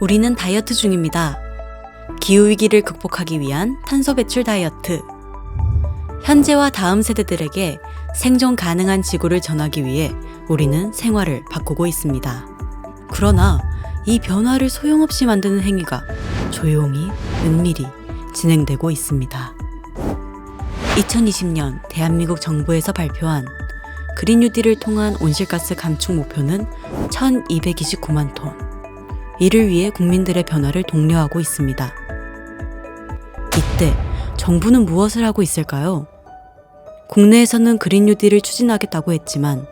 우리는 다이어트 중입니다. 기후위기를 극복하기 위한 탄소 배출 다이어트. 현재와 다음 세대들에게 생존 가능한 지구를 전하기 위해 우리는 생활을 바꾸고 있습니다. 그러나 이 변화를 소용없이 만드는 행위가 조용히 은밀히 진행되고 있습니다. 2020년 대한민국 정부에서 발표한 그린 뉴딜을 통한 온실가스 감축 목표는 1229만 톤. 이를 위해 국민들의 변화를 독려하고 있습니다. 이때 정부는 무엇을 하고 있을까요? 국내에서는 그린 뉴딜을 추진하겠다고 했지만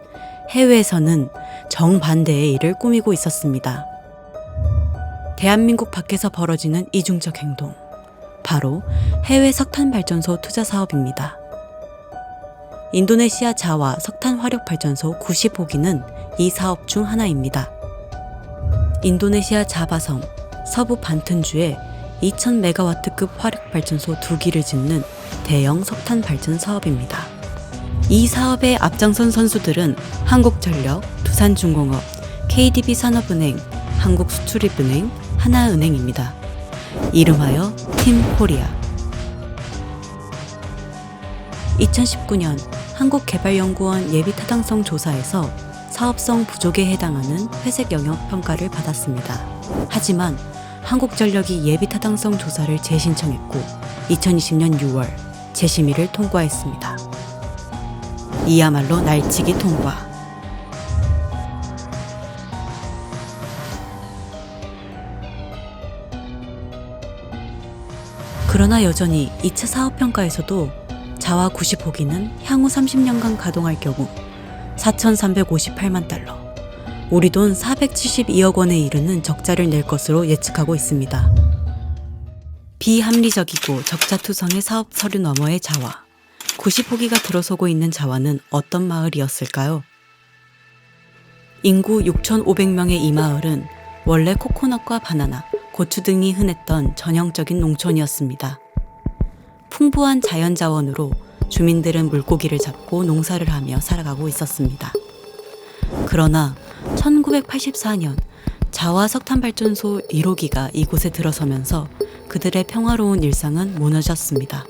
해외에서는 정반대의 일을 꾸미고 있었습니다. 대한민국 밖에서 벌어지는 이중적 행동. 바로 해외 석탄 발전소 투자 사업입니다. 인도네시아 자와 석탄 화력 발전소 90호기는 이 사업 중 하나입니다. 인도네시아 자바섬 서부 반튼주에 2000메가와트급 화력 발전소 2기를 짓는 대형 석탄 발전 사업입니다. 이 사업에 앞장선 선수들은 한국전력, 두산중공업, KDB 산업은행, 한국수출입은행, 하나은행입니다. 이름하여 팀 코리아. 2019년 한국개발연구원 예비타당성 조사에서 사업성 부족에 해당하는 회색 영역 평가를 받았습니다. 하지만 한국전력이 예비타당성 조사를 재신청했고 2020년 6월 재심의를 통과했습니다. 이야말로 날치기 통과. 그러나 여전히 2차 사업평가에서도 자와 90호기는 향후 30년간 가동할 경우 4,358만 달러, 우리 돈 472억 원에 이르는 적자를 낼 것으로 예측하고 있습니다. 비합리적이고 적자투성의 사업 서류 너머의 자와, 90호기가 들어서고 있는 자와는 어떤 마을이었을까요? 인구 6,500명의 이 마을은 원래 코코넛과 바나나, 고추 등이 흔했던 전형적인 농촌이었습니다. 풍부한 자연자원으로 주민들은 물고기를 잡고 농사를 하며 살아가고 있었습니다. 그러나 1984년 자와 석탄발전소 1호기가 이곳에 들어서면서 그들의 평화로운 일상은 무너졌습니다.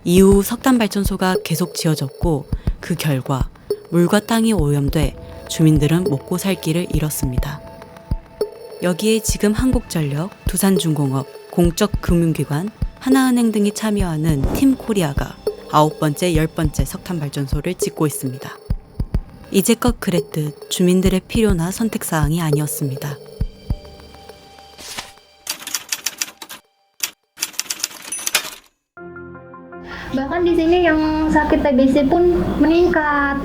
이후 석탄발전소가 계속 지어졌고 그 결과 물과 땅이 오염돼 주민들은 먹고 살 길을 잃었습니다. 여기에 지금 한국전력, 두산중공업, 공적금융기관, 하나은행 등이 참여하는 팀 코리아가 9번째, 10번째 석탄발전소를 짓고 있습니다. 이제껏 그랬듯 주민들의 필요나 선택사항이 아니었습니다. Bahkan di sini yang sakit TBC pun meningkat.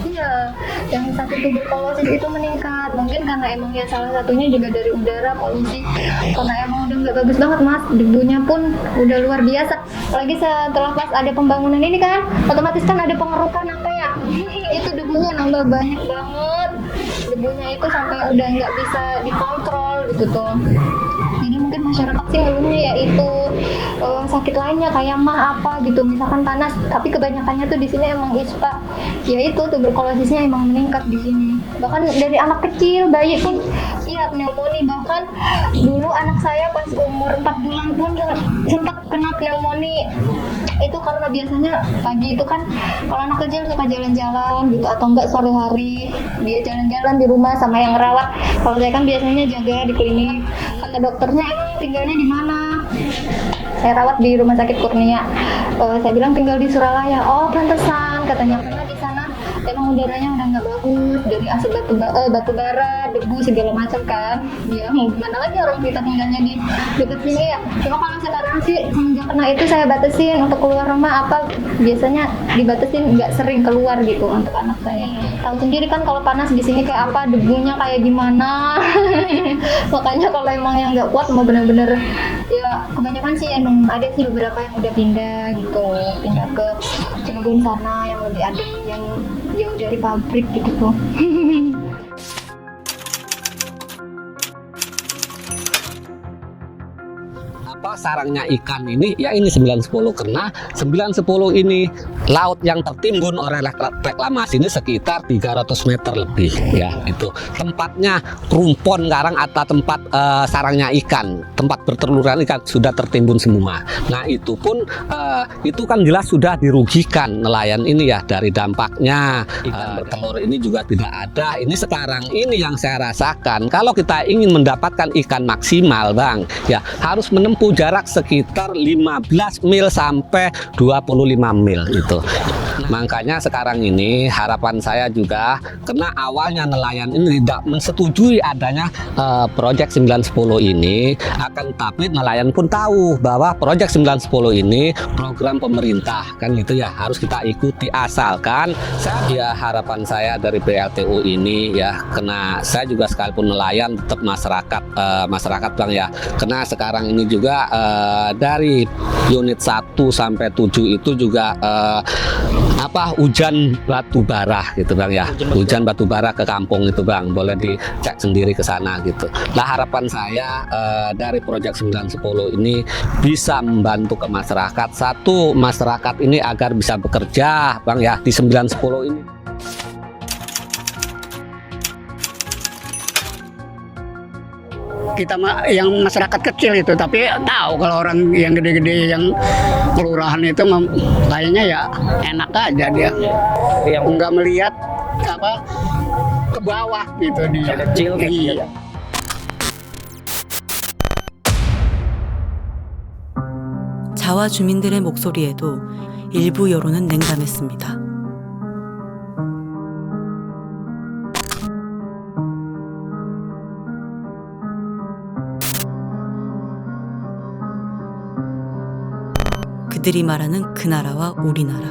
Iya, yang sakit tuberkulosis itu meningkat. Mungkin karena emang ya salah satunya juga dari udara polusi. Karena emang udah nggak bagus banget mas, debunya pun udah luar biasa. Apalagi setelah pas ada pembangunan ini kan, otomatis kan ada pengerukan apa ya? Itu debunya nambah banyak banget. Debunya itu sampai udah nggak bisa dikontrol gitu tuh. Jadi mungkin masyarakat sih ngeluhnya ya itu sakit lainnya kayak mah apa gitu, misalkan panas, tapi kebanyakannya tuh di sini emang ispa, ya itu tuberkulosisnya emang meningkat di sini. Bahkan dari anak kecil, bayi pun iya pneumonia. Bahkan dulu anak saya pas umur 4 bulan pun sempat kena pneumonia. Itu karena biasanya pagi itu kan kalau anak kecil suka jalan-jalan gitu, atau enggak sore hari dia jalan-jalan di rumah sama yang ngerawat. Kalau saya kan biasanya jaga di klinik. Kata dokternya emang tinggalnya di mana? Saya rawat di Rumah Sakit Kurnia. Saya bilang tinggal di Suralaya. Oh pantesan katanya, karena di sana emang udaranya udah nggak bagus, dari asap batu bara, debu segala macam kan. Ya mau gimana lagi orang kita tinggalnya di dekat sini ya. Cuma kalau sekarang sih semenjak kena itu saya batasin untuk keluar rumah apa, biasanya dibatasin nggak sering keluar gitu untuk anak saya. Tahu sendiri kan kalau panas di sini kayak apa, debunya kayak gimana. Makanya kalau emang yang nggak kuat mau bener-bener ya, kebanyakan sih emang ada sih beberapa yang udah pindah gitu, pindah ke Cilegon sana yang lebih adem, yang jauh dari pabrik gitu tuh. Apa sarangnya ikan ini ya ini 910 karena 910 ini laut yang tertimbun oleh reklamasi ini sekitar 300 meter lebih ya. Itu tempatnya rumpon karang atau tempat sarangnya ikan, tempat berteluran ikan sudah tertimbun semua. Nah itu pun itu kan jelas sudah dirugikan nelayan ini ya, dari dampaknya ikan bertelur ini juga tidak ada. Ini sekarang ini yang saya rasakan, kalau kita ingin mendapatkan ikan maksimal Bang ya harus menempuh jarak sekitar 15 mil sampai 25 mil itu. Makanya sekarang ini harapan saya juga, karena awalnya nelayan ini tidak menyetujui adanya proyek 910 ini, akan tapi nelayan pun tahu bahwa proyek 910 ini program pemerintah kan gitu ya, harus kita ikuti. Asalkan ya harapan saya dari PLTU ini ya, karena saya juga sekalipun nelayan tetap masyarakat Bang ya, karena sekarang ini juga dari unit 1 sampai 7 itu juga hujan batu bara gitu Bang ya, hujan batu bara ke kampung itu Bang, boleh dicek sendiri ke sana gitu. Nah harapan saya dari proyek 910 ini bisa membantu ke masyarakat, satu masyarakat ini agar bisa bekerja Bang ya di 910 ini. Kita yang masyarakat kecil itu, tapi tahu kalau orang yang gede-gede yang kelurahan itu kayaknya ya enak aja dia, yang nggak melihat ke bawah gitu dia kecil. Iya. 자와 주민들의 목소리에도 일부 여론은 냉담했습니다. 그들이 말하는 그 나라와 우리나라.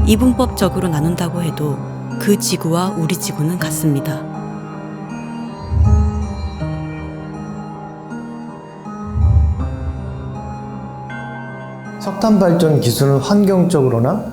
이분법적으로 나눈다고 해도 그 지구와 우리 지구는 같습니다. 석탄 발전 기술은 환경적으로나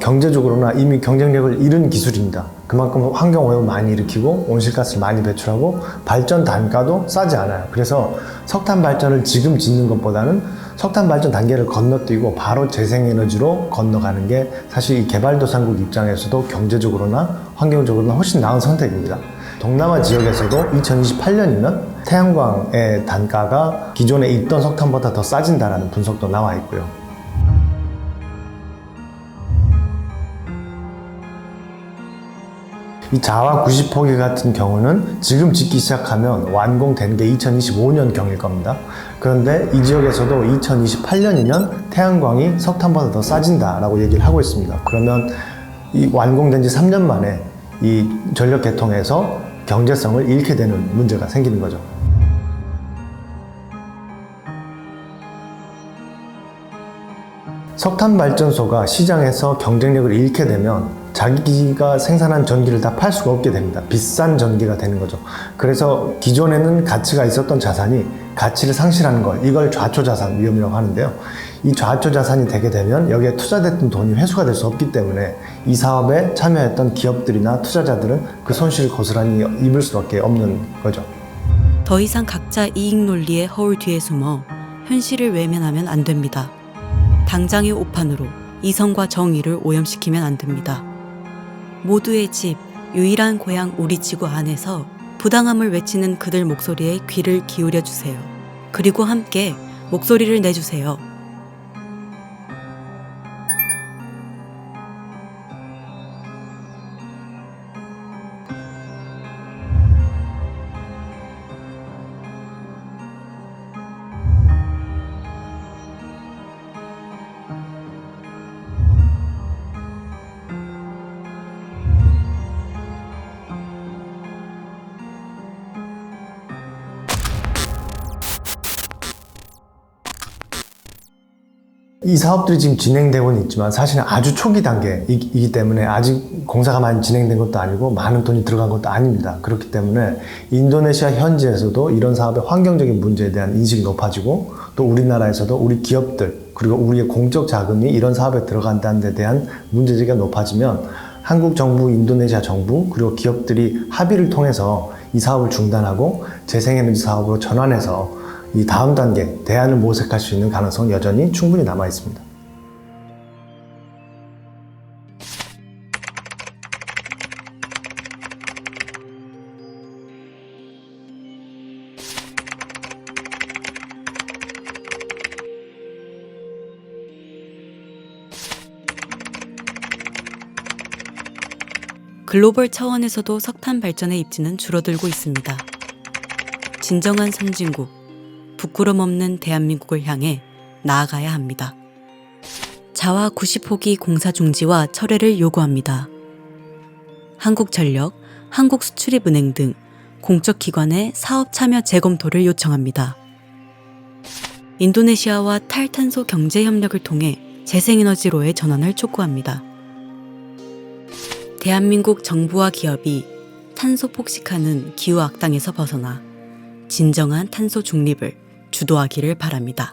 경제적으로나 이미 경쟁력을 잃은 기술입니다. 그만큼 환경오염을 많이 일으키고 온실가스를 많이 배출하고 발전 단가도 싸지 않아요. 그래서 석탄 발전을 지금 짓는 것보다는 석탄 발전 단계를 건너뛰고 바로 재생에너지로 건너가는 게 사실 이 개발도상국 입장에서도 경제적으로나 환경적으로나 훨씬 나은 선택입니다. 동남아 지역에서도 2028년이면 태양광의 단가가 기존에 있던 석탄보다 더 싸진다는 분석도 나와 있고요. 이 자와 90호기 같은 경우는 지금 짓기 시작하면 완공되는 게 2025년 경일 겁니다. 그런데 이 지역에서도 2028년이면 태양광이 석탄보다 더 싸진다라고 얘기를 하고 있습니다. 그러면 이 완공된 지 3년 만에 이 전력 계통에서 경제성을 잃게 되는 문제가 생기는 거죠. 석탄 발전소가 시장에서 경쟁력을 잃게 되면 자기가 생산한 전기를 다 팔 수가 없게 됩니다. 비싼 전기가 되는 거죠. 그래서 기존에는 가치가 있었던 자산이 가치를 상실하는 것, 이걸 좌초자산 위험이라고 하는데요. 이 좌초자산이 되게 되면 여기에 투자됐던 돈이 회수가 될 수 없기 때문에 이 사업에 참여했던 기업들이나 투자자들은 그 손실을 고스란히 입을 수밖에 없는 거죠. 더 이상 각자 이익 논리의 허울 뒤에 숨어 현실을 외면하면 안 됩니다. 당장의 오판으로 이성과 정의를 오염시키면 안 됩니다. 모두의 집, 유일한 고향 우리 지구 안에서 부당함을 외치는 그들 목소리에 귀를 기울여 주세요. 그리고 함께 목소리를 내주세요. 이 사업들이 지금 진행되고는 있지만 사실은 아주 초기 단계이기 때문에 아직 공사가 많이 진행된 것도 아니고 많은 돈이 들어간 것도 아닙니다. 그렇기 때문에 인도네시아 현지에서도 이런 사업의 환경적인 문제에 대한 인식이 높아지고 또 우리나라에서도 우리 기업들 그리고 우리의 공적 자금이 이런 사업에 들어간다는 데 대한 문제제기가 높아지면 한국 정부, 인도네시아 정부, 그리고 기업들이 합의를 통해서 이 사업을 중단하고 재생에너지 사업으로 전환해서 이 다음 단계 대안을 모색할 수 있는 가능성은 여전히 충분히 남아 있습니다. 글로벌 차원에서도 석탄 발전의 입지는 줄어들고 있습니다. 진정한 선진국, 부끄럼 없는 대한민국을 향해 나아가야 합니다. 자화 90호기 공사 중지와 철회를 요구합니다. 한국전력, 한국수출입은행 등 공적 기관의 사업 참여 재검토를 요청합니다. 인도네시아와 탈탄소 경제 협력을 통해 재생에너지로의 전환을 촉구합니다. 대한민국 정부와 기업이 탄소 폭식하는 기후 악당에서 벗어나 진정한 탄소 중립을 주도하기를 바랍니다.